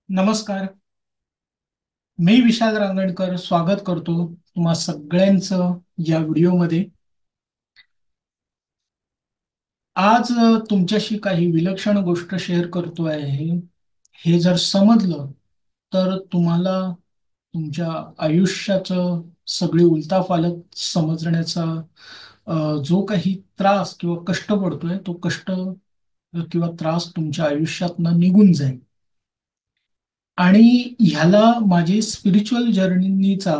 नमस्कार. मी विशाल रांगणकर स्वागत करतो तुम्हा सगळ्यांचं या व्हिडिओमध्ये. आज तुमच्याशी काही विलक्षण गोष्ट शेअर करतो आहे. हे जर समजलं तर तुम्हाला तुमच्या आयुष्याचं सगळी उलथापालथ समजण्याचा जो काही त्रास किंवा कष्ट पडतोय तो कष्ट किंवा त्रास तुमच्या आयुष्यातनं निघून जाईल. आणि ह्याला माझी स्पिरिच्युअल जर्नीचा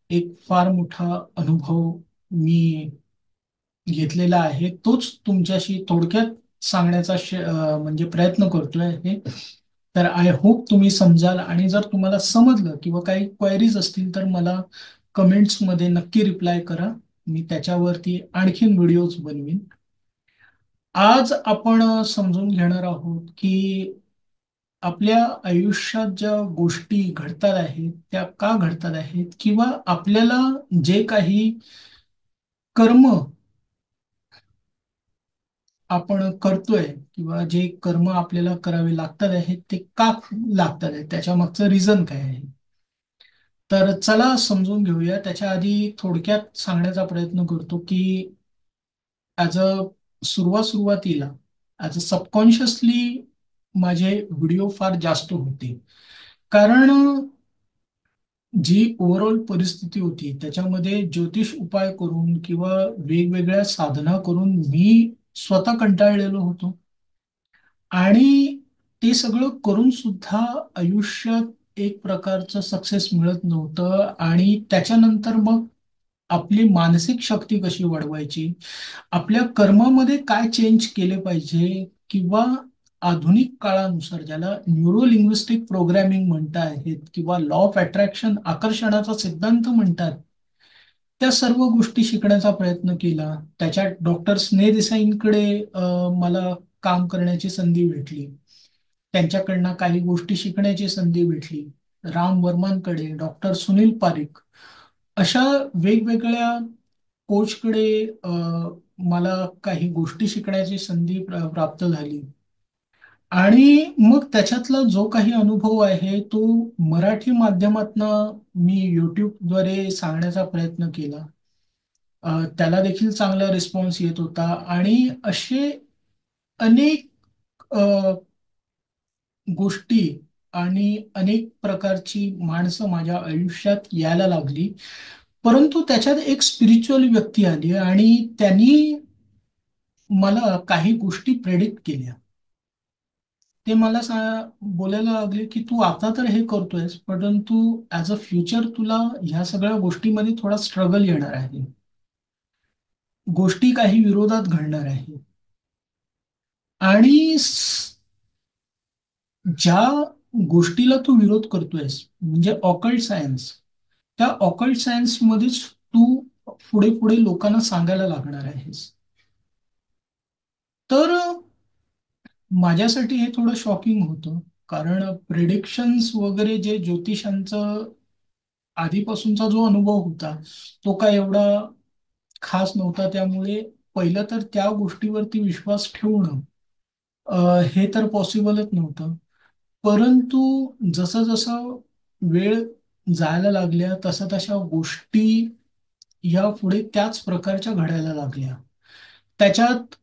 एक फार मोठा अनुभव मी घेतलेला आहे. तोच तुमच्याशी थोडक्यात सांगण्याचा म्हणजे प्रयत्न करतोय आहे. तर आय होप तुम्ही समजाल, आणि जर तुम्हाला समजलं किंवा काही क्वायरीज असतील तर मला कमेंट्समध्ये नक्की रिप्लाय करा. मी त्याच्यावरती आणखीन व्हिडिओज बनवीन. आज आपण समजून घेणार आहोत की आपल्या आयुष्यात ज्या गोष्टी घडतात आहेत त्या का घडतात आहेत, किंवा आपल्याला जे काही कर्म आपण करतोय किंवा जे कर्म आपल्याला करावे लागतात आहेत ते का लागतात आहेत, त्याच्या मागचं रिझन काय आहे. तर चला समजून घेऊया. त्याच्या आधी थोडक्यात सांगण्याचा प्रयत्न करतो की ॲज अ सुरुवातीला ॲज अ सबकॉन्शियसली माझे व्हिडिओ फार जास्त होते. कारण जी ओव्हरऑल परिस्थिती होती त्याच्यामध्ये ज्योतिष उपाय करून किंवा वेगवेगळ्या साधना करून मी स्वतः कंटाळलेलो होतो. आणि ते सगळं करून सुद्धा आयुष्यात एक प्रकारचं सक्सेस मिळत नव्हतं. आणि त्याच्यानंतर मग आपली मानसिक शक्ती कशी वाढवायची, आपल्या कर्मामध्ये काय चेंज केले पाहिजे, किंवा आधुनिक काळानुसार ज्याला न्यूरो लिंग्विस्टिक प्रोग्रॅमिंग म्हणता आहेत किंवा लॉ ऑफ अट्रॅक्शन आकर्षणाचा सिद्धांत म्हणतात, त्या सर्व गोष्टी शिकण्याचा प्रयत्न केला. त्याच्यात डॉक्टर स्नेह देसाईंकडे मला काम करण्याची संधी भेटली. त्यांच्याकडनं काही गोष्टी शिकण्याची संधी भेटली. राम वर्मांकडे, डॉक्टर सुनील पारिक, अशा वेगवेगळ्या कोचकडे मला काही गोष्टी शिकण्याची संधी प्राप्त झाली. आणि मग त्याच्यातला जो काही अनुभव आहे तो मराठी माध्यमातनं मी युट्यूबद्वारे सांगण्याचा प्रयत्न केला. त्याला देखील चांगला रिस्पॉन्स येत होता. आणि असे अनेक गोष्टी आणि अनेक प्रकारची माणसं माझ्या आयुष्यात यायला लागली. परंतु त्याच्यात एक स्पिरिच्युअल व्यक्ती आली आणि त्यांनी मला काही गोष्टी प्रेडिक्ट केल्या. ते मला बोलायला लागले की तू आता तर हे करतोयस, परंतु ऍज अ फ्युचर तुला ह्या सगळ्या गोष्टीमध्ये थोडा स्ट्रगल येणार आहे. गोष्टी काही विरोधात घडणार आहे. आणि ज्या गोष्टीला तू विरोध करतोयस म्हणजे ऑकल्ट सायन्स, त्या ऑकल्ट सायन्स मध्येच तू पुढे पुढे लोकांना सांगायला लागणार आहेस. तर माझ्यासाठी हे थोडं शॉकिंग होतं. कारण प्रिडिक्शन्स वगैरे जे ज्योतिषांचं आधीपासूनचा जो अनुभव होता तो काय एवढा खास नव्हता. त्यामुळे पहिलं तर त्या गोष्टीवरती विश्वास ठेवणं हे तर पॉसिबलच नव्हतं. परंतु जसं जसं वेळ जायला लागल्या तशा तशा गोष्टी या पुढे त्याच प्रकारच्या घडायला लागल्या. त्याच्यात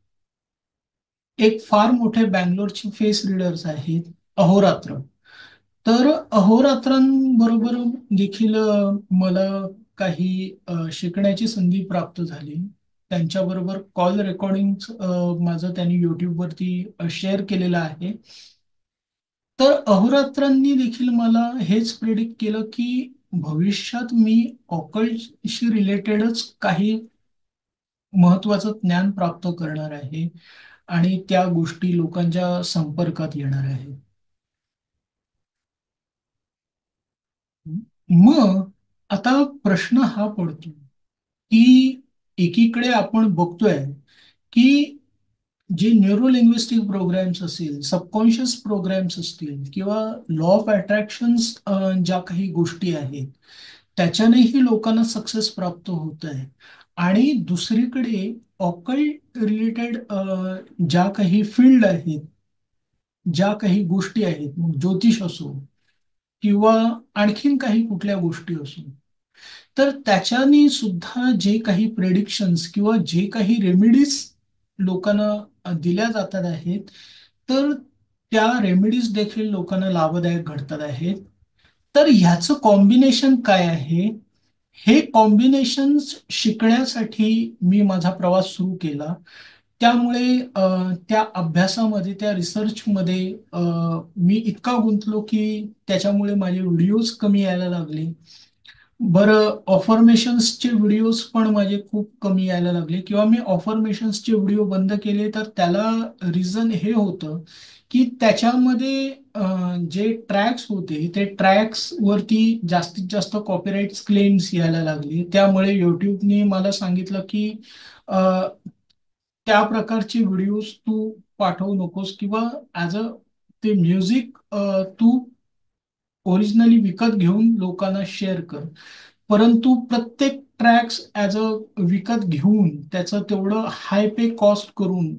एक फार मोठे बँगलोरचे फेस रीडर्स आहेत, अहोरात्र. तर अहोरात्रांबरोबर देखील मला काही शिकण्याची संधी प्राप्त झाली. त्यांच्याबरोबर कॉल रेकॉर्डिंग माझं त्यांनी युट्यूबवरती शेअर केलेलं आहे. तर अहोरात्रांनी देखील मला हेच प्रेडिक्ट केलं की भविष्यात मी ऑकल्टशी रिलेटेडच काही महत्वाचं ज्ञान प्राप्त करणार आहे आणि त्या गोष्टी लोकांच्या संपर्कात येणार आहे. मग आता प्रश्न हा पडतो की एकीकडे आपण बघतोय की जे न्यूरो लिंग्विस्टिक प्रोग्राम्स असतील, सबकॉन्शियस प्रोग्राम्स असतील, किंवा लॉ ऑफ अट्रॅक्शन्स ज्या काही गोष्टी आहेत त्याच्यानेही लोकांना सक्सेस प्राप्त होत आहे. आणि दुसरीकडे ऑकल्ट रिलेटेड ज्या काही फील्ड आहेत, ज्या काही गोष्टी आहेत, मग ज्योतिष असो किंवा आणखीन काही कुठल्या गोष्टी असो, तर त्याच्यानी सुद्धा जे काही प्रेडिक्शन्स किंवा जे काही रेमेडीज लोकांना दिल्या जातात आहेत, तर त्या रेमेडीज देखील लोकांना लाभदायक घडतात आहेत. तर ह्याचं कॉम्बिनेशन काय आहे? हे कॉम्बिनेशन शिकण्यासाठी मी माझा प्रवास सुरू केला. त्यामुळे त्या अभ्यासामध्ये, त्या रिसर्चमध्ये मी इतका गुंतलो की त्याच्यामुळे माझे व्हिडिओज कमी यायला लागले. बरं, ऑफर्मेशन्सचे व्हिडिओज पण माझे खूप कमी यायला लागले किंवा मी ऑफर्मेशन्सचे व्हिडिओ बंद केले, तर त्याला रिझन हे होतं की त्याच्यामध्ये जे ट्रॅक्स होते ते ट्रॅक्स वरती जास्तीत जास्त कॉपीराईट क्लेम्स यायला लागले. त्यामुळे युट्यूबने मला सांगितलं की अ, त्या प्रकारचे व्हिडिओज तू पाठवू नकोस किंवा ॲज अ ते म्युझिक तू ओरिजिनली विकत घेऊन लोकांना शेअर कर. परंतु प्रत्येक ट्रॅक्स ॲज अ विकत घेऊन त्याचं तेवढं हाय पे कॉस्ट करून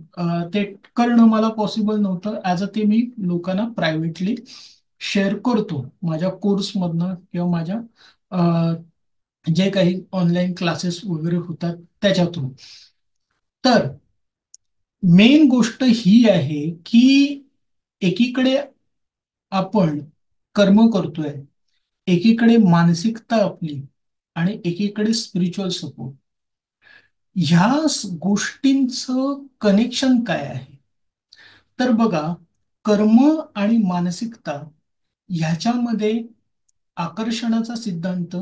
ते करणं मला पॉसिबल नव्हतं. ॲज अ ते मी लोकांना प्रायव्हेटली शेअर करतो माझ्या कोर्समधनं किंवा माझ्या जे काही ऑनलाईन क्लासेस वगैरे होतात त्याच्यातून. तर मेन गोष्ट ही आहे की एकीकडे आपण कर्म करतोय, एकीकडे मानसिकता आपली आणि एकीकडे स्पिरिच्युअल सपोर्ट. ह्या गोष्टींचं कनेक्शन काय आहे? तर बघा, कर्म आणि मानसिकता ह्याच्यामध्ये आकर्षणाचा सिद्धांत,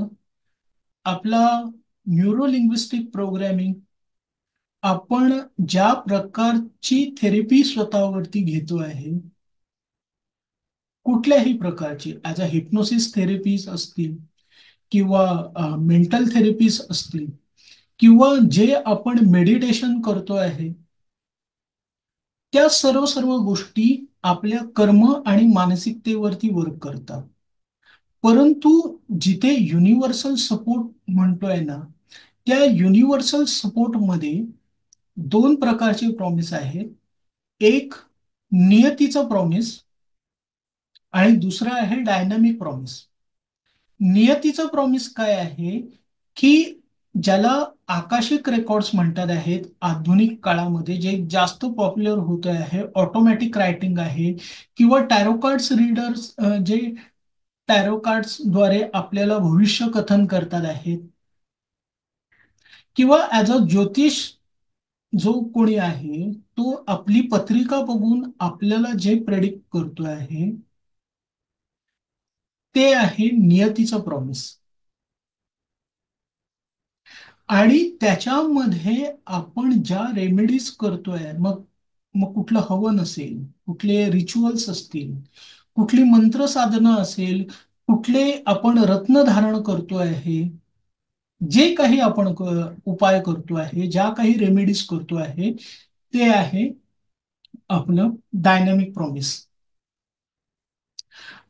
आपला न्यूरो लिंग्विस्टिक प्रोग्रॅमिंग, आपण ज्या प्रकारची थेरपी स्वतःवरती घेतो आहे, कुठल्याही प्रकारची ॲज अ हिप्नोसिस थेरपीज असतील किंवा मेंटल थेरपीज असतील किंवा जे आपण मेडिटेशन करतो आहे, त्या सर्व सर्व गोष्टी आपल्या कर्म आणि मानसिकतेवरती वर्क करतात. परंतु जिथे युनिव्हर्सल सपोर्ट म्हणतोय ना, त्या युनिव्हर्सल सपोर्टमध्ये दोन प्रकारचे प्रॉमिस आहेत. एक नियतीचा प्रॉमिस आणि दुसरा आहे डायनामिक प्रॉमिस. नियतीचं प्रॉमिस काय आहे की ज्याला आकाशिक रेकॉर्ड्स म्हणतात आहेत आधुनिक काळामध्ये, जे जास्त पॉप्युलर होत आहे, ऑटोमॅटिक रायटिंग आहे किंवा टॅरो कार्ड्स रीडर्स, जे टॅरो कार्ड्सद्वारे आपल्याला भविष्य कथन करतात आहेत किंवा ॲज अ ज्योतिष जो कोणी आहे तो आपली पत्रिका बघून आपल्याला जे प्रेडिक्ट करतो आहे, ते आहे नियतीचं प्रॉमिस. आणि त्याच्यामध्ये आपण ज्या रेमेडीज करतोय, मग मग कुठलं हवन असेल, कुठले रिच्युअल्स असतील, कुठली मंत्र साधना असेल, कुठले आपण रत्न धारण करतो आहे, जे काही आपण उपाय करतो आहे, ज्या काही रेमेडीज करतो आहे, ते आहे आपलं डायनॅमिक प्रॉमिस.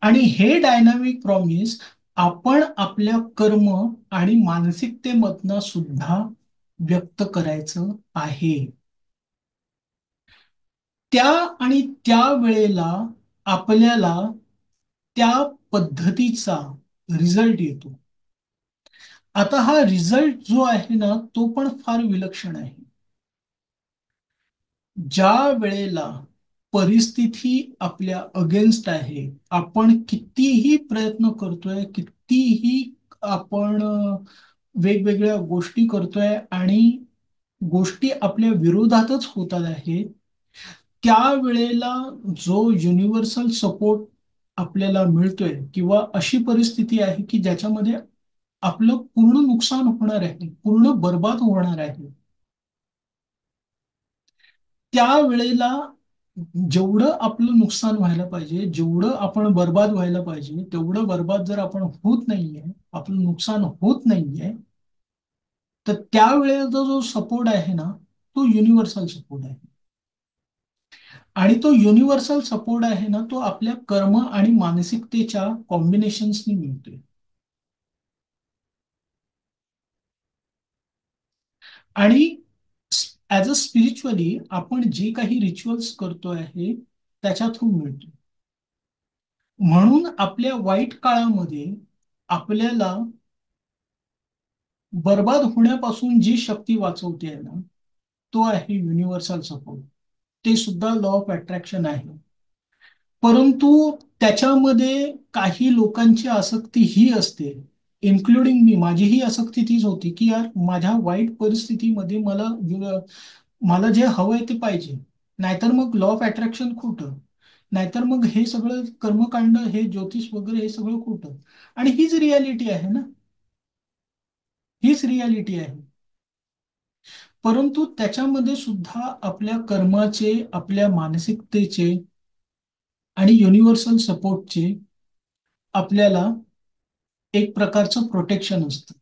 आणि हे डायनॅमिक प्रॉमिस आपण आपल्या कर्म आणि मानसिकतेमधनं सुद्धा व्यक्त करायचं आहे. त्या आणि त्या वेळेला आपल्याला त्या पद्धतीचा रिझल्ट येतो. आता हा रिझल्ट जो आहे ना, तो पण फार विलक्षण आहे. ज्या वेळेला परिस्थिती आपल्या अगेन्स्ट आहे, आपण कितीही प्रयत्न करतोय, कितीही आपण वेगवेगळ्या गोष्टी करतोय आणि गोष्टी आपल्या विरोधातच होतात आहेत, त्यावेळेला जो युनिव्हर्सल सपोर्ट आपल्याला मिळतोय किंवा अशी परिस्थिती आहे की ज्याच्यामध्ये आपलं पूर्ण नुकसान होणार आहे, पूर्ण बर्बाद होणार आहे, त्यावेळेला जेवढं आपलं नुकसान व्हायला पाहिजे, जेवढं आपण बर्बाद व्हायला पाहिजे, तेवढं बर्बाद जर आपण होत नाहीये, आपलं नुकसान होत नाहीये, तर त्यावेळेचा जो सपोर्ट आहे ना, तो युनिव्हर्सल सपोर्ट आहे. आणि तो युनिव्हर्सल सपोर्ट आहे ना, तो आपल्या कर्म आणि मानसिकतेच्या कॉम्बिनेशन्सनी मिळतोय. आणि ॲज अ स्पिरिच्युअली आपण जे काही रिच्युअल्स करतो आहे त्याच्यातून मिळतो. म्हणून आपल्या वाईट काळामध्ये आपल्याला बर्बाद होण्यापासून जी शक्ती वाचवते आहे ना, तो आहे युनिव्हर्सल सपोर्ट. ते सुद्धा लॉ ऑफ अट्रॅक्शन आहे. परंतु त्याच्यामध्ये काही लोकांची आसक्ती ही असते, इन्क्लुडिंग मी, माझीही आसक्ती तीच होती की यार माझ्या वाईट परिस्थितीमध्ये मला जे हवंय ते पाहिजे. नाहीतर मग लॉ ऑफ अट्रॅक्शन खोटं. नाहीतर मग हे सगळं कर्मकांड, हे ज्योतिष वगैरे हे सगळं खोटं. आणि हीच रियालिटी आहे ना, हीच रियालिटी आहे. परंतु त्याच्यामध्ये सुद्धा आपल्या कर्माचे, आपल्या मानसिकतेचे आणि युनिव्हर्सल सपोर्टचे आपल्याला एक प्रकारचं प्रोटेक्शन असतं.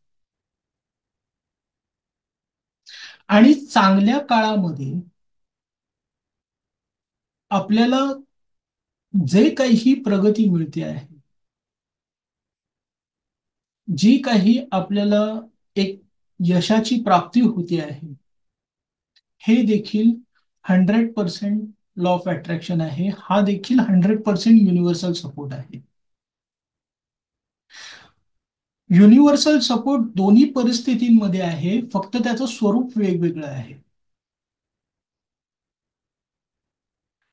आणि चांगल्या काळामध्ये आपल्याला जे काही प्रगती मिळते आहे, जी काही आपल्याला एक यशाची प्राप्ती होते आहे, हे देखील 100% लॉ ऑफ अट्रॅक्शन आहे. हा देखील 100% युनिव्हर्सल सपोर्ट आहे. युनिव्हर्सल सपोर्ट दोन्ही परिस्थितींमध्ये आहे, फक्त त्याचं स्वरूप वेगवेगळं आहे.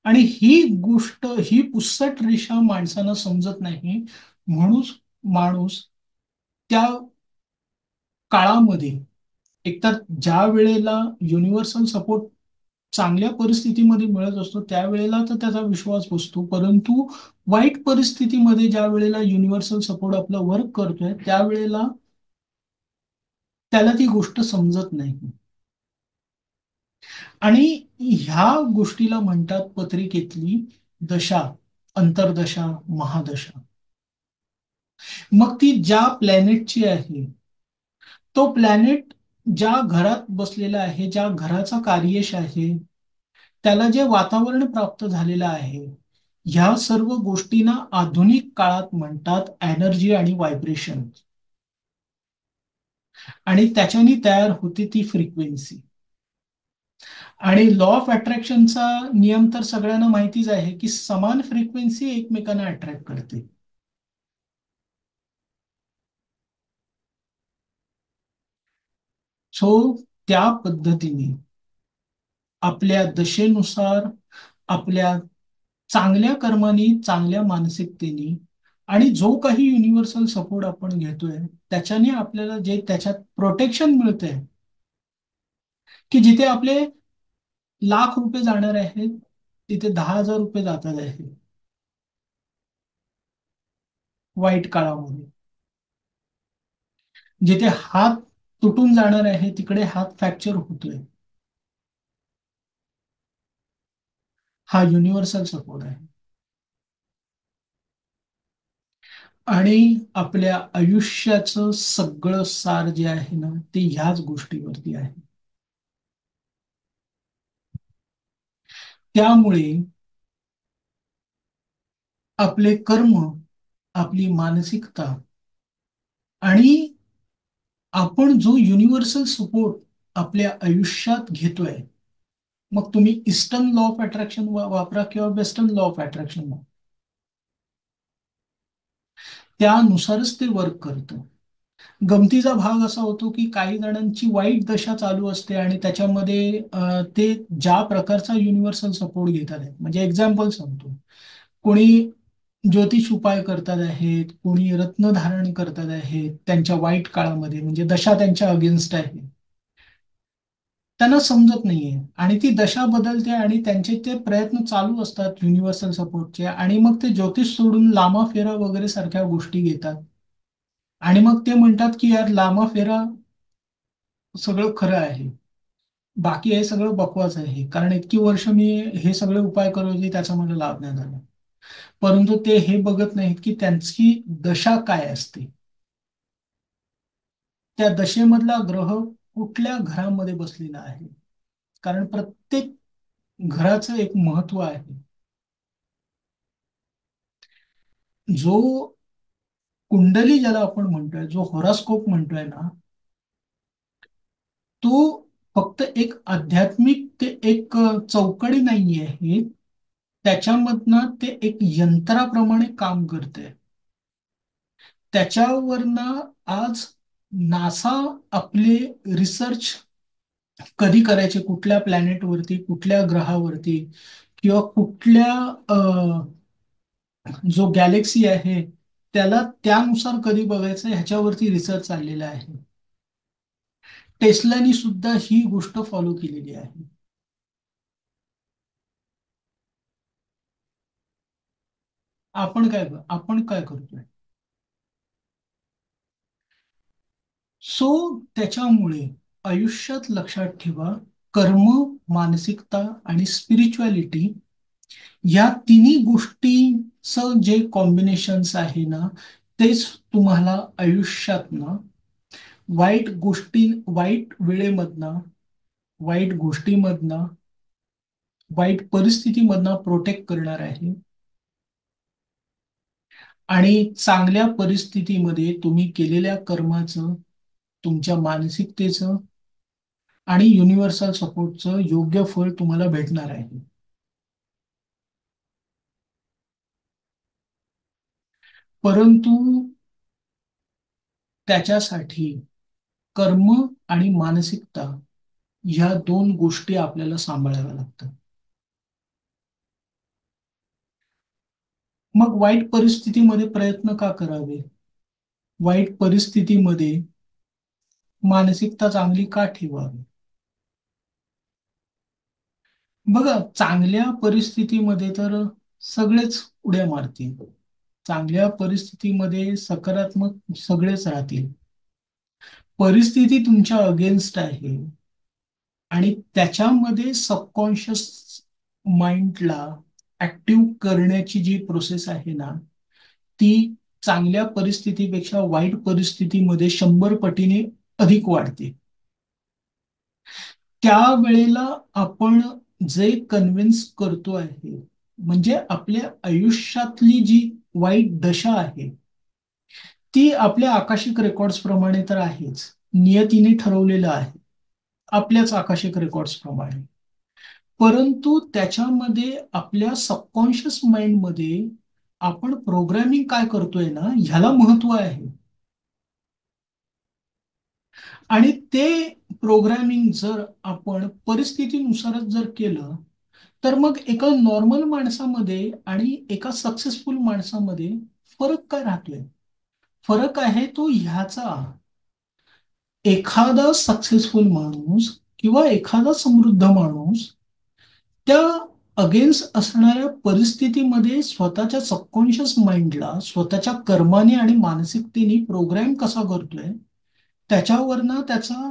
आणि ही गोष्ट, ही पुसट रेषा माणसांना समजत नाही. म्हणून माणूस त्या काळामध्ये, एकतर ज्या वेळेला युनिव्हर्सल सपोर्ट चांगल्या परिस्थितीमध्ये मिळत असतो त्यावेळेला तर त्याचा विश्वास बसतो, परंतु वाईट परिस्थितीमध्ये ज्या वेळेला युनिव्हर्सल सपोर्ट आपलं वर्क करतोय त्यावेळेला त्याला ती गोष्ट समजत नाही. आणि ह्या गोष्टीला म्हणतात पत्रिकेतली दशा, अंतर्दशा, महादशा. मग ती ज्या प्लॅनेटची आहे, तो प्लॅनेट ज्या घरात बसलेला आहे, ज्या घराचा कार्यश आहे, त्याला जे वातावरण प्राप्त झालेलं आहे, ह्या सर्व गोष्टींना आधुनिक काळात म्हणतात एनर्जी आणि व्हायब्रेशन. आणि त्याच्याने तयार होते ती फ्रिक्वेन्सी. आणि लॉ ऑफ अट्रॅक्शनचा नियम तर सगळ्यांना माहितीच आहे की समान फ्रिक्वेन्सी एकमेकांना अट्रॅक्ट करते. सो त्या पद्धतीने आपल्या दशेनुसार, आपल्या चांगल्या कर्मानी, चांगल्या मानसिकतेने आणि जो काही युनिव्हर्सल सपोर्ट आपण घेतोय त्याच्याने आपल्याला जे त्याच्यात प्रोटेक्शन मिळतंय, की जिथे आपले लाख रुपये जाणार आहेत तिथे 10,000 रुपये जातात आहे वाईट काळामध्ये. जिथे हात तुटून जाणार आहे तिकडे हात फ्रॅक्चर होतोय. हा युनिव्हर्सल सपोर्ट आहे. आणि आपल्या आयुष्याचं सगळं सार जे आहे ना ते ह्याच गोष्टीवरती आहे. त्यामुळे आपले कर्म, आपली मानसिकता आणि आपण जो युनिव्हर्सल सपोर्ट आपल्या आयुष्यात घेतोय, मग तुम्ही ईस्टर्न लॉ ऑफ अट्रॅक्शन वापरा किंवा वेस्टर्न लॉ ऑफ अट्रॅक्शन वापरा, त्यानुसारच ते वर्क करतं. गमतीचा भाग असा होतो की काही जणांची वाईट दशा चालू असते आणि त्याच्यामध्ये ते ज्या प्रकारचा युनिव्हर्सल सपोर्ट घेतात आहेत, म्हणजे एक्झाम्पल सांगतो, कोणी ज्योतिष उपाय करतात आहेत, कोणी रत्न धारण करतात आहेत त्यांच्या वाईट काळामध्ये, म्हणजे दशा त्यांच्या अगेन्स्ट आहे, त्यांना समजत नाहीये आणि ती दशा बदलते आणि त्यांचे ते प्रयत्न चालू असतात युनिव्हर्सल सपोर्टचे, आणि मग ते ज्योतिष सोडून लामा फेरा वगैरे सारख्या गोष्टी घेतात. आणि मग ते म्हणतात की यार लामा फेरा सगळं खरं आहे, बाकी हे सगळं बकवास आहे, कारण इतकी वर्ष मी हे सगळे उपाय करत होते त्याचा मला लाभ नाही झाला. परंतु ते हे बघत नाहीत की त्यांची दशा काय असते, त्या दशेमधला ग्रह कुठल्या घरामध्ये बसलेला आहे. कारण प्रत्येक घराचं एक महत्व आहे. जो कुंडली ज्याला आपण म्हणतोय, जो हॉरोस्कोप म्हणतोय ना, तो फक्त एक आध्यात्मिक ते एक चौकडी नाही आहे, त्याच्यामधनं ते एक यंत्राप्रमाणे काम करते. त्याच्यावरनं आज नासा आपले रिसर्च कधी करायचे, कुठल्या प्लॅनेटवरती, कुठल्या ग्रहावरती, किंवा कुठल्या जो गॅलेक्सी आहे त्याला त्यानुसार कधी बघायचं ह्याच्यावरती रिसर्च चाललेला आहे. टेस्लानी सुद्धा ही गोष्ट फॉलो केलेली आहे. आपण काय करतोय? सो त्याच्यामुळे आयुष्यात लक्षात ठेवा, कर्म, मानसिकता आणि स्पिरिच्युअलिटी या तिन्ही गोष्टींचं जे कॉम्बिनेशन्स आहे ना, तेच तुम्हाला आयुष्यात ना वाईट वेळेमधनं, वाईट गोष्टीमधनं, वाईट परिस्थितीमधनं प्रोटेक्ट करणार आहे. आणि चांगल्या परिस्थितीमध्ये तुम्ही केलेल्या कर्माचं, तुमच्या मानसिकतेचं आणि युनिव्हर्सल सपोर्टचं योग्य फळ तुम्हाला भेटणार आहे. परंतु त्याच्यासाठी कर्म आणि मानसिकता ह्या दोन गोष्टी आपल्याला सांभाळाव्या लागतात. मग वाईट परिस्थितीमध्ये प्रयत्न का करावे? वाईट परिस्थितीमध्ये मानसिकता चांगली का ठेवावी? बघा, चांगल्या परिस्थितीमध्ये तर सगळेच उड्या मारतील. चांगल्या परिस्थितीमध्ये सकारात्मक सगळेच राहतील. परिस्थिती तुमच्या अगेन्स्ट आहे आणि त्याच्यामध्ये सबकॉन्शियस माइंडला ऍक्टिव्ह करण्याची जी प्रोसेस आहे ना, ती चांगल्या परिस्थितीपेक्षा वाईट परिस्थितीमध्ये 100 पटीने अधिक वाढते. त्यावेळेला आपण जे कन्व्हिन्स करतो आहे, म्हणजे आपल्या आयुष्यातली जी वाईट दशा आहे, ती आपल्या आकाशिक रेकॉर्ड्स प्रमाणे तर आहेच, नियतीने ठरवलेलं आहे आपल्याच आकाशिक रेकॉर्ड्स प्रमाणे. परंतु त्याच्यामध्ये आपल्या सबकॉन्शियस माइंडमध्ये आपण प्रोग्रामिंग काय करतोय ना, ह्याला महत्व आहे. आणि ते प्रोग्रामिंग जर आपण परिस्थितीनुसारच जर केलं, तर मग एका नॉर्मल माणसामध्ये आणि एका सक्सेसफुल माणसामध्ये फरक काय राहतोय? फरक आहे तो ह्याचा, एखादा सक्सेसफुल माणूस किंवा एखादा समृद्ध माणूस त्या अगेन्स्ट असणाऱ्या परिस्थितीमध्ये स्वतःच्या सबकॉन्शियस माइंडला स्वतःच्या कर्माने आणि मानसिकतेने प्रोग्राम कसा करतोय, त्याच्यावरनं त्याचा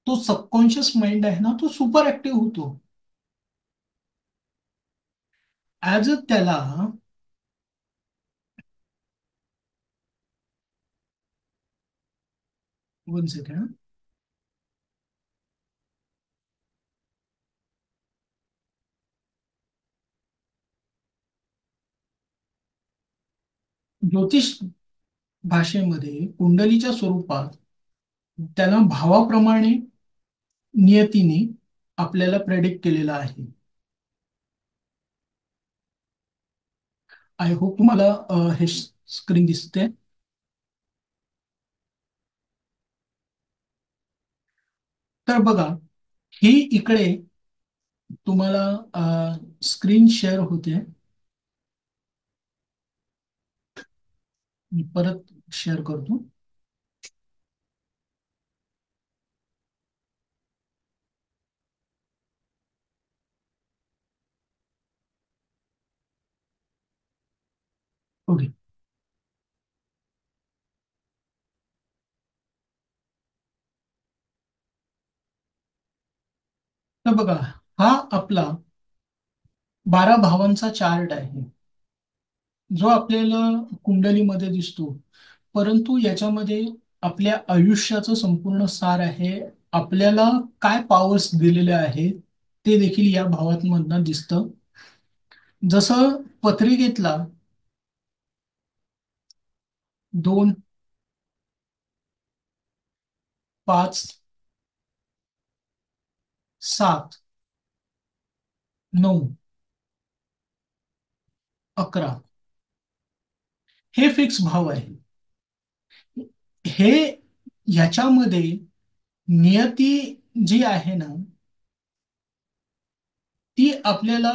तो सबकॉन्शियस माइंड आहे ना, तो सुपर ऍक्टिव्ह होतो. ऍज अ त्याला, 1 सेकंड, ज्योतिष भाषेमध्ये कुंडलीच्या स्वरूपात त्याला भावाप्रमाणे नियतीने आपल्याला प्रेडिक्ट केलेलं आहे. आय होप तुम्हाला हे स्क्रीन दिसते. तर बघा, ही इकडे तुम्हाला स्क्रीन शेअर होते. मी परत शेअर करतो. ओके. तर बघा, हा आपला 12 भावांचा चार्ट आहे, जो आपल्याला कुंडलीमध्ये दिसतो. परंतु याच्यामध्ये आपल्या आयुष्याचं संपूर्ण सार आहे. आपल्याला काय पॉवर्स दिलेले आहेत ते देखील या भावांमधनं दिसतं. जसं पत्रिकेतला 2, 5, 7, 9 11 हे फिक्स भाव आहे. हे ह्याच्यामध्ये नियती जी आहे ना, ती आपल्याला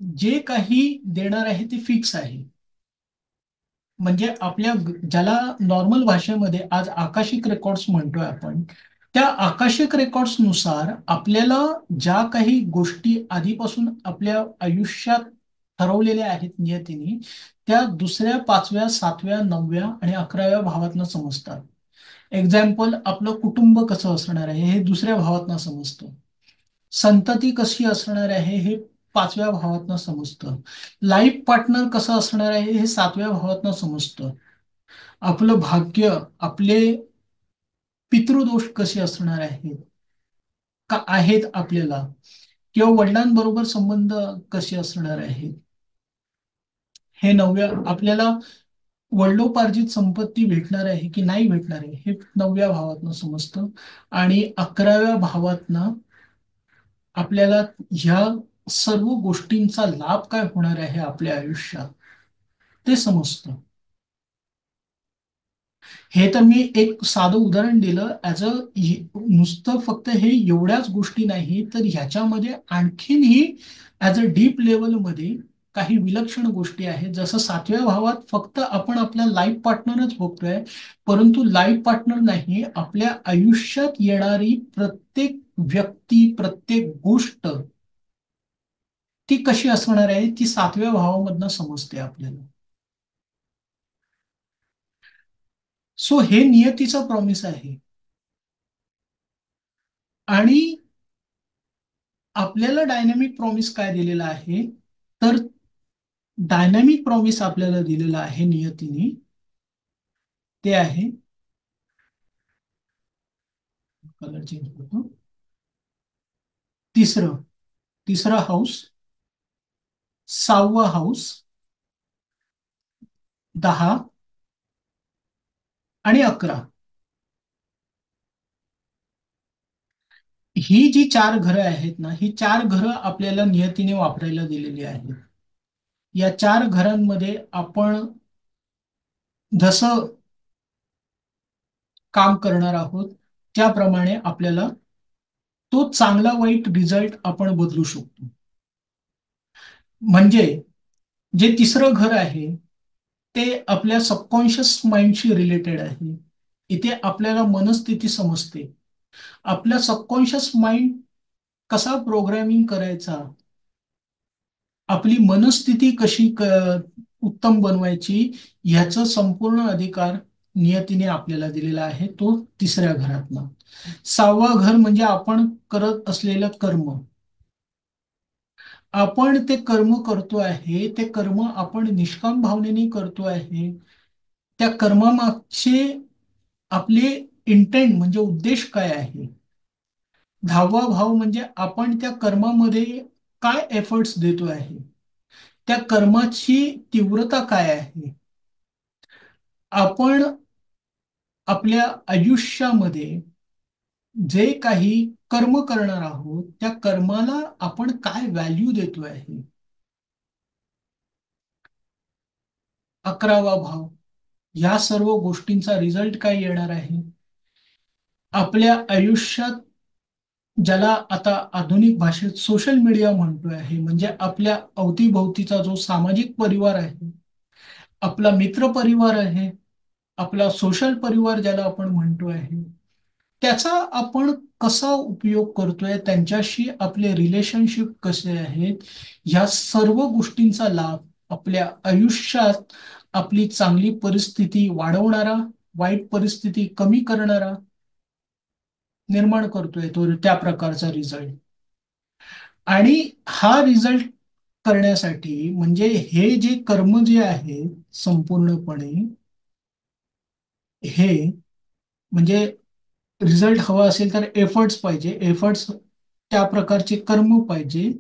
जे काही देणार आहे ते फिक्स आहे. म्हणजे आपल्या ज्याला नॉर्मल भाषेमध्ये आज आकाशिक रेकॉर्ड्स म्हणतोय आपण, त्या आकाशिक रेकॉर्ड्स नुसार आपल्याला ज्या काही गोष्टी आधीपासून आपल्या आयुष्यात ठरवलेल्या आहेत नियतीने, त्या दुसऱ्या, पाचव्या, सातव्या, नवव्या आणि 11व्या भावातनं समजतात. एक्झाम्पल, आपलं कुटुंब कसं असणार आहे हे दुसऱ्या भावातनं समजतं. संतती कशी असणार आहे हे पाचव्या भावातनं समजतं. लाईफ पार्टनर कसं असणार आहे हे सातव्या भावातनं समजतं. आपलं भाग्य, आपले पितृदोष कसे असणार आहेत का आहेत आपल्याला, किंवा वडिलांबरोबर संबंध कसे असणार आहेत हे नवव्या, आपल्याला वडिलोपार्जित संपत्ती भेटणार आहे की नाही भेटणार आहे हे नवव्या भावातनं समजतं. आणि 11व्या भावातनं आपल्याला ह्या सर्व गोष्टींचा लाभ काय होणार आहे आपल्या आयुष्यात ते समजतं. हे तर मी एक साधं उदाहरण दिलं ऍज अ, नुसतं फक्त हे एवढ्याच गोष्टी नाही तर ह्याच्यामध्ये आणखीनही ऍज अ डीप लेवलमध्ये काही विलक्षण गोष्टी आहेत. जसं सातव्या भावात फक्त आपण आपल्या लाईफ पार्टनरच बघतोय, परंतु लाईफ पार्टनर नाही, आपल्या आयुष्यात येणारी प्रत्येक व्यक्ती, प्रत्येक गोष्ट ती कशी असणार आहे ती सातव्या भावामधनं समजते आपल्याला. सो हे नियतीचा प्रॉमिस आहे. आणि आपल्याला डायनॅमिक प्रॉमिस काय दिलेला आहे, तर डायनॅमिक प्रॉमिस आपल्याला दिलेला आहे नियतीने, ते आहे, कलर चेंज करतो, तिसरं तिसरा हाऊस, सहावा हाऊस, 10 आणि 11. ही जी चार घरं आहेत ना, ही चार घरं आपल्याला नियतीने वापरायला दिलेली आहेत. या चार घरांमध्ये आपण जसं काम करणार आहोत त्याप्रमाणे आपल्याला तो चांगला वाईट रिझल्ट आपण बदलू शकतो. म्हणजे जे तिसरं घर आहे ते आपल्या सबकॉन्शियस माइंडशी रिलेटेड आहे. इथे आपल्याला मनस्थिती समजते. आपल्या सबकॉन्शियस माइंड कसा प्रोग्रामिंग करायचा, आपली मनस्थिती कशी उत्तम बनवायची, ह्याचा संपूर्ण अधिकार नियतीने आपल्याला दिलेला आहे, तो तिसऱ्या घरातला. सहावा घर म्हणजे आपण करत असलेलं कर्म. आपण ते कर्म करतो आहे, ते कर्म आपण निष्काम भावनेने करतो आहे. त्या कर्मामागचे आपले इंटेंट म्हणजे उद्देश काय आहे. 10वा भाव म्हणजे आपण त्या कर्मामध्ये काय एफर्ट्स देतो आहे, त्या कर्माची तीव्रता काय आहे. आपण आपल्या आयुष्यामध्ये जे काही कर्म करणार आहोत त्या कर्माला आपण काय व्हॅल्यू देतो आहे. 11वा भाव, या सर्व गोष्टींचा रिझल्ट काय येणार आहे आपल्या आयुष्यात, ज्याला आता आधुनिक भाषेत सोशल मीडिया म्हणतोय आहे. म्हणजे आपल्या अवतीभोवतीचा जो सामाजिक परिवार आहे, आपला मित्र परिवार आहे, आपला सोशल परिवार ज्याला आपण म्हणतो आहे, त्याचा आपण कसा उपयोग करतोय, त्यांच्याशी आपले रिलेशनशिप कसे आहेत, ह्या सर्व गोष्टींचा लाभ आपल्या आयुष्यात आपली चांगली परिस्थिती वाढवणारा, वाईट परिस्थिती कमी करणारा निर्माण करतोय तो त्या प्रकारचा रिझल्ट. आणि हा रिझल्ट करण्यासाठी म्हणजे हे जे कर्म जे आहे संपूर्णपणे, हे म्हणजे रिझल्ट हवा असेल तर एफर्ट्स पाहिजे, एफर्ट्स त्या प्रकारचे कर्म पाहिजे.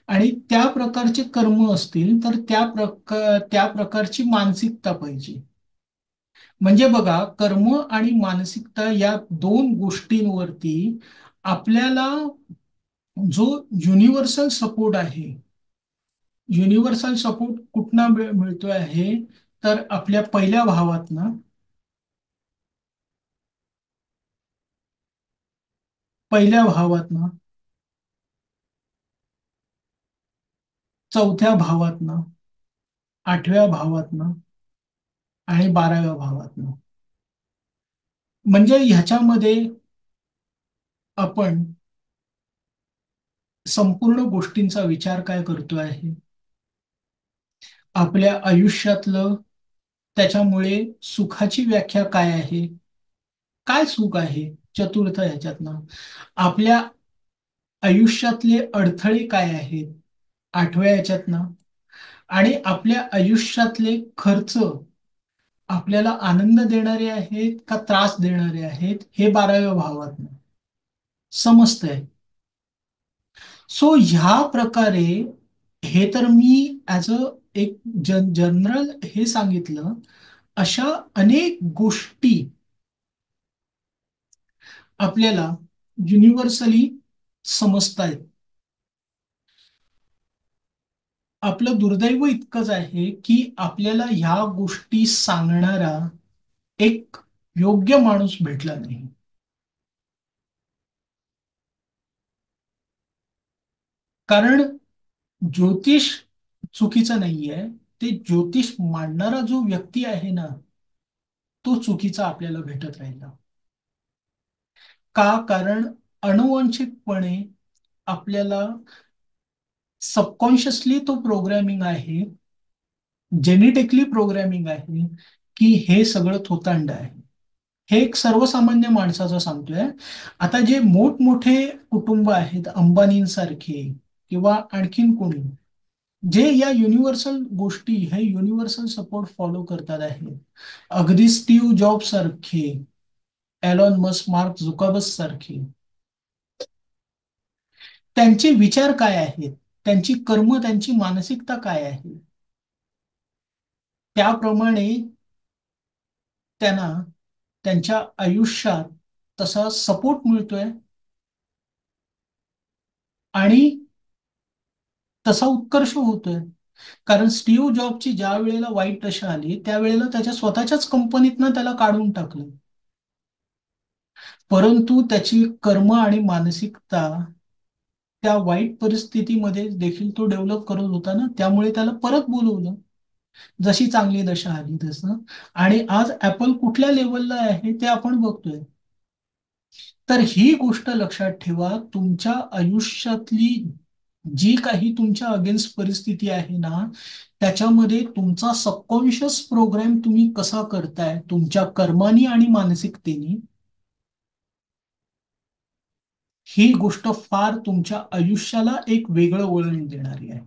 आणि त्या प्रकारचे कर्म असतील तर त्या प्रकारची मानसिकता पाहिजे. म्हणजे बघा, कर्म आणि मानसिकता या दोन गोष्टींवरती आपल्याला जो युनिव्हर्सल सपोर्ट आहे, युनिव्हर्सल सपोर्ट कुठनं मिळतोय आहे, तर आपल्या पहिल्या भावातनं, पहिल्या भावातनं, चौथ्या भावातनं, आठव्या भावातनं आणि 12व्या भावातनं. म्हणजे ह्याच्यामध्ये आपण संपूर्ण गोष्टींचा विचार काय करतोय आहे, आपल्या आयुष्यातलं, त्याच्यामुळे सुखाची व्याख्या काय आहे, काय सुख आहे चतुर्थ ह्याच्यातनं, आपल्या आयुष्यातले अडथळे काय आहेत आठव्या ह्याच्यातनं, आणि आपल्या आयुष्यातले खर्च आपल्याला आनंद देणारे आहेत का त्रास देणारे आहेत, हे 12व्या भावातनं समजतंय. सो ह्या प्रकारे, हे तर मी ऍज अ एक जनरल हे सांगितलं, अशा अनेक गोष्टी आपल्याला युनिव्हर्सली समजतायत. आपलं दुर्दैव इतकंच आहे की आपल्याला ह्या गोष्टी सांगणारा एक योग्य माणूस भेटला नाही. कारण ज्योतिष चुकीचं नाहीये, ते ज्योतिष मांडणारा जो व्यक्ती आहे ना, तो चुकीचा आपल्याला भेटत राहिला. का? कारण अनुवंशिकपणे आपल्याला सबकॉन्शियसली तो प्रोग्रॅमिंग आहे, जेनेटिकली प्रोग्रॅमिंग आहे, की हे सगळं थोतांड आहे. हे एक सर्वसामान्य माणसाचं सांगतोय. आता जे मोठमोठे कुटुंब आहेत, अंबानींसारखे किंवा आणखीन कोणी, जे या युनिव्हर्सल गोष्टी, हे युनिव्हर्सल सपोर्ट फॉलो करतात आहेत, अगदी स्टीव्ह जॉब सारखे, एलॉन मस्क, मार्क झुकाबर्ग सारखे, त्यांचे विचार काय आहेत, त्यांची कर्म, त्यांची मानसिकता काय आहे, त्याप्रमाणे त्यांना त्यांच्या आयुष्यात तसा सपोर्ट मिळतोय आणि तसा उत्कर्ष होतोय. कारण स्टीव्ह जॉबची ज्या वेळेला वाईट दशा आली, त्यावेळेला त्याच्या स्वतःच्याच कंपनीतनं त्याला काढून टाकलं. परंतु त्याची कर्म आणि मानसिकता त्या वाईट परिस्थितीमध्ये देखील तो डेव्हलप करत होता ना, त्यामुळे त्याला परत बोलवलं, जशी चांगली दशा आली तसं. आणि आज ऍपल कुठल्या लेवलला आहे ते आपण बघतोय. तर ही गोष्ट लक्षात ठेवा, तुमच्या आयुष्यातली जी काही तुमच्या अगेन्स्ट परिस्थिती आहे ना, त्याच्यामध्ये तुमचा सबकॉन्शियस प्रोग्राम तुम्ही कसा करताय तुमच्या कर्मानी आणि मानसिकतेने, ही गोष्ट फार तुमच्या आयुष्याला एक वेगळं वळण देणारी आहे.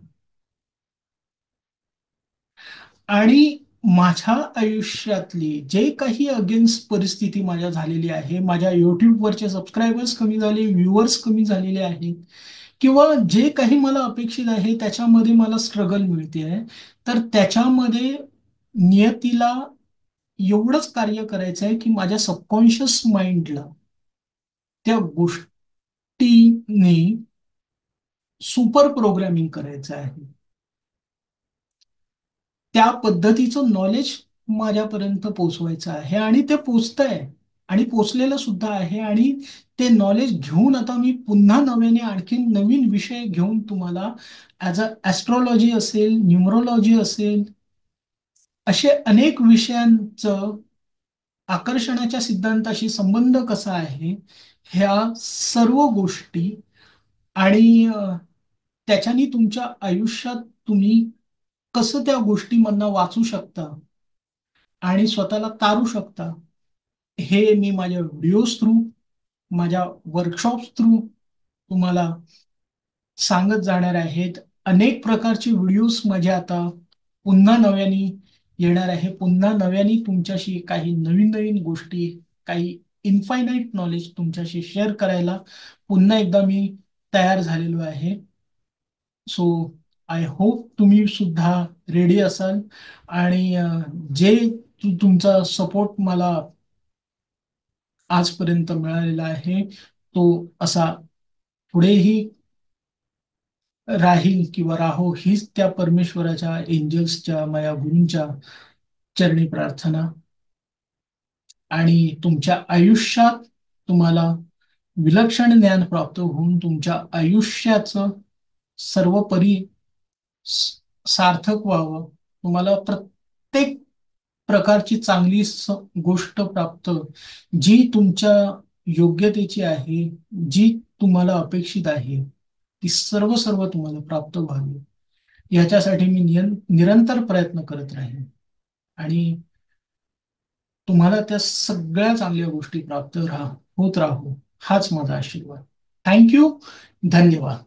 आणि माझ्या आयुष्यातली जे काही अगेन्स्ट परिस्थिती माझ्या झालेली आहे, माझ्या युट्यूबवरचे सबस्क्रायबर्स कमी झाले, व्ह्युअर्स कमी झालेले आहेत, किंवा जे काही मला अपेक्षित आहे त्याच्यामध्ये मला स्ट्रगल मिळते आहे, तर त्याच्यामध्ये नियतीला एवढंच कार्य करायचं आहे की माझ्या सबकॉन्शियस माइंडला त्या गोष्टीने सुपर प्रोग्रॅमिंग करायचं आहे. त्या पद्धतीचं नॉलेज माझ्यापर्यंत पोचवायचं आहे, आणि ते पोचतंय आणि पोचलेलं सुद्धा आहे. आणि ते नॉलेज घेऊन आता मी पुन्हा नव्याने आणखीन नवीन विषय घेऊन तुम्हाला, ॲज अ ॲस्ट्रॉलॉजी असेल, न्यूमरोलॉजी असेल, असे अनेक विषयांचं आकर्षणाच्या सिद्धांताशी संबंध कसा आहे, ह्या सर्व गोष्टी, आणि त्याच्यानी तुमच्या आयुष्यात तुम्ही कसं त्या गोष्टीमधनं वाचू शकता आणि स्वतःला तारू शकता, हे मी माझ्या व्हिडिओज थ्रू, माझ्या वर्कशॉप्स थ्रू तुम्हाला सांगत जाणार आहेत. अनेक प्रकारचे व्हिडिओज माझे आता पुन्हा नव्याने येणार आहे. पुन्हा नव्याने तुमच्याशी काही नवीन नवीन गोष्टी, काही इन्फायनाईट नॉलेज तुमच्याशी शेअर करायला पुन्हा एकदा मी तयार झालेलो आहे. सो आय होप तुम्ही सुद्धा रेडी असाल, आणि जे तुमचा सपोर्ट मला आजपर्यंत मिळालेला आहे, तो असा पुढेही राहील किंवा राहो हीच त्या परमेश्वराच्या एंजल्सच्या माया गुरूंच्या चरणी प्रार्थना. आणि तुमच्या आयुष्यात तुम्हाला विलक्षण ज्ञान प्राप्त होऊन तुमच्या आयुष्याचं सर्वपरी सार्थक व्हावं. तुम्हाला प्रत्येक प्रकारची चांगली गोष्ट प्राप्त, जी तुमच्या योग्यतेची आहे, जी तुम्हाला अपेक्षित आहे, ती सर्व सर्व तुम्हाला प्राप्त व्हावी, याच्यासाठी मी निरंतर प्रयत्न करत राहीन. आणि तुम्हाला त्या सगळ्या चांगल्या गोष्टी प्राप्त होत राहू, हाच माझा आशीर्वाद. थँक्यू. धन्यवाद.